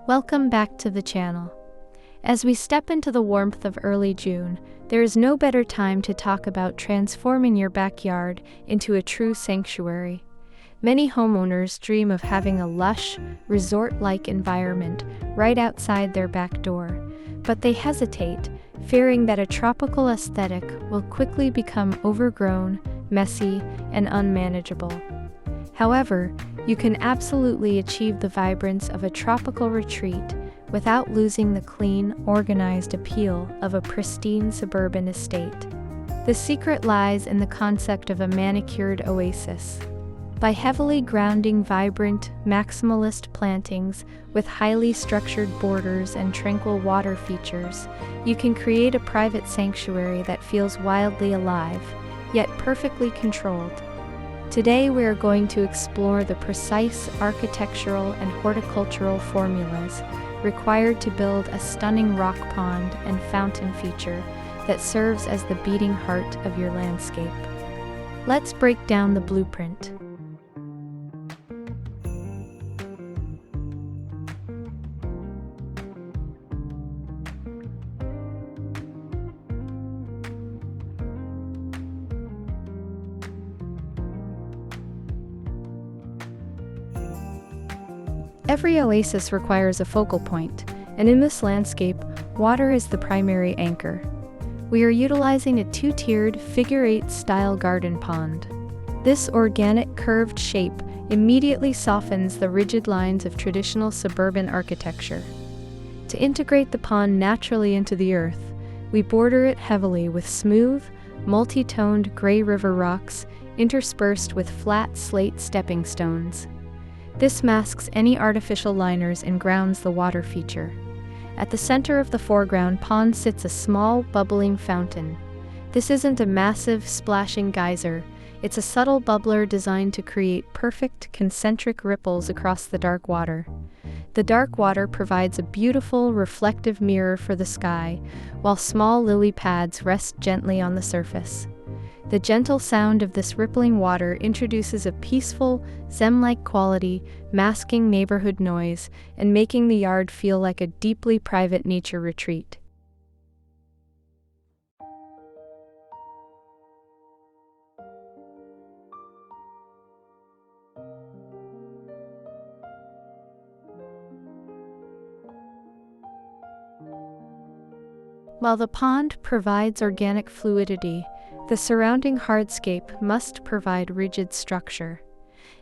Welcome back to the channel. As we step into the warmth of early June, there is no better time to talk about transforming your backyard into a true sanctuary. Many homeowners dream of having a lush, resort-like environment right outside their back door, but they hesitate, fearing that a tropical aesthetic will quickly become overgrown, messy, and unmanageable. However, you can absolutely achieve the vibrance of a tropical retreat without losing the clean, organized appeal of a pristine suburban estate. The secret lies in the concept of a manicured oasis. By heavily grounding vibrant, maximalist plantings with highly structured borders and tranquil water features, you can create a private sanctuary that feels wildly alive, yet perfectly controlled. Today we are going to explore the precise architectural and horticultural formulas required to build a stunning rock pond and fountain feature that serves as the beating heart of your landscape. Let's break down the blueprint. Every oasis requires a focal point, and in this landscape, water is the primary anchor. We are utilizing a two-tiered figure-8 style garden pond. This organic curved shape immediately softens the rigid lines of traditional suburban architecture. To integrate the pond naturally into the earth, we border it heavily with smooth, multi-toned gray river rocks interspersed with flat slate stepping stones. This masks any artificial liners and grounds the water feature. At the center of the foreground pond sits a small, bubbling fountain. This isn't a massive, splashing geyser. It's a subtle bubbler designed to create perfect, concentric ripples across the dark water. The dark water provides a beautiful, reflective mirror for the sky, while small lily pads rest gently on the surface. The gentle sound of this rippling water introduces a peaceful, Zen-like quality, masking neighborhood noise and making the yard feel like a deeply private nature retreat. While the pond provides organic fluidity, the surrounding hardscape must provide rigid structure.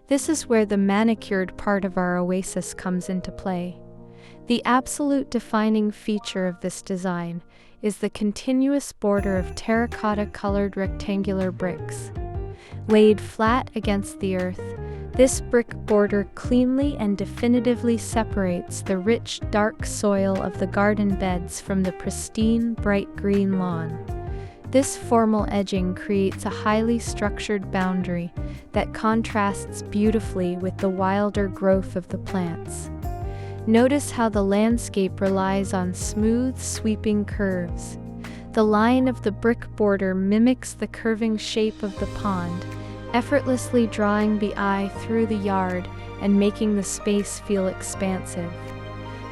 This is where the manicured part of our oasis comes into play. The absolute defining feature of this design is the continuous border of terracotta-colored rectangular bricks. Laid flat against the earth, this brick border cleanly and definitively separates the rich, dark soil of the garden beds from the pristine, bright green lawn. This formal edging creates a highly structured boundary that contrasts beautifully with the wilder growth of the plants. Notice how the landscape relies on smooth, sweeping curves. The line of the brick border mimics the curving shape of the pond, effortlessly drawing the eye through the yard and making the space feel expansive.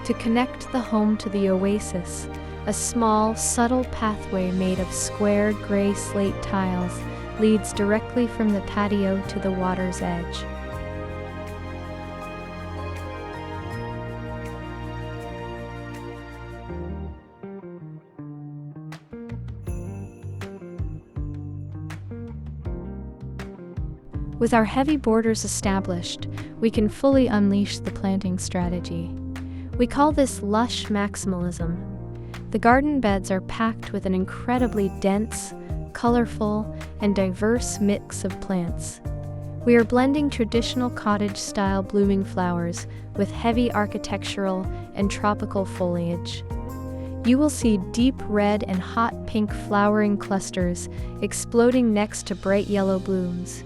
To connect the home to the oasis, a small, subtle pathway made of square gray slate tiles leads directly from the patio to the water's edge. With our heavy borders established, we can fully unleash the planting strategy. We call this Lush Maximalism. The garden beds are packed with an incredibly dense, colorful, and diverse mix of plants. We are blending traditional cottage-style blooming flowers with heavy architectural and tropical foliage. You will see deep red and hot pink flowering clusters exploding next to bright yellow blooms.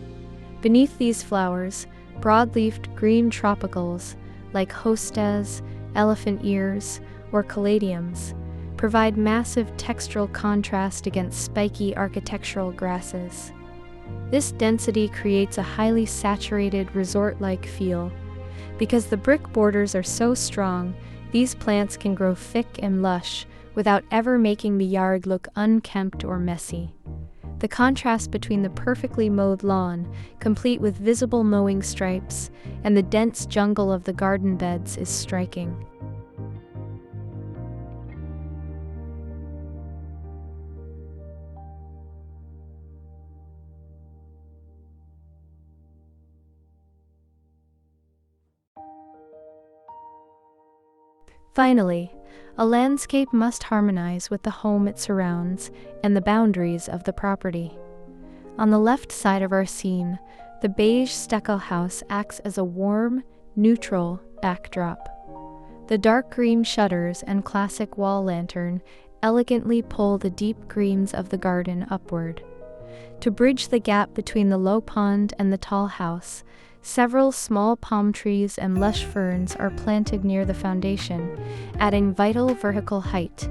Beneath these flowers, broad-leafed green tropicals like hostas, elephant ears, or caladiums provide massive textural contrast against spiky architectural grasses. This density creates a highly saturated resort-like feel. Because the brick borders are so strong, These plants can grow thick and lush without ever making the yard look unkempt or messy. The contrast between the perfectly mowed lawn, complete with visible mowing stripes, and the dense jungle of the garden beds is striking. Finally, a landscape must harmonize with the home it surrounds and the boundaries of the property. On the left side of our scene, the beige stucco house acts as a warm, neutral backdrop. The dark green shutters and classic wall lantern elegantly pull the deep greens of the garden upward. To bridge the gap between the low pond and the tall house, several small palm trees and lush ferns are planted near the foundation, adding vital vertical height.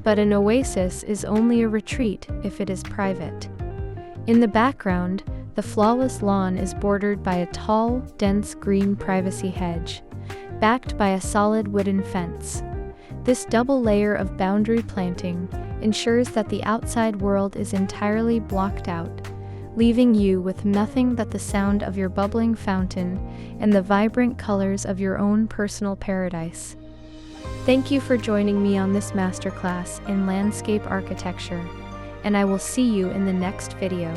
But an oasis is only a retreat if it is private. In the background, the flawless lawn is bordered by a tall, dense green privacy hedge, backed by a solid wooden fence. This double layer of boundary planting ensures that the outside world is entirely blocked out, leaving you with nothing but the sound of your bubbling fountain and the vibrant colors of your own personal paradise. Thank you for joining me on this masterclass in landscape architecture, and I will see you in the next video.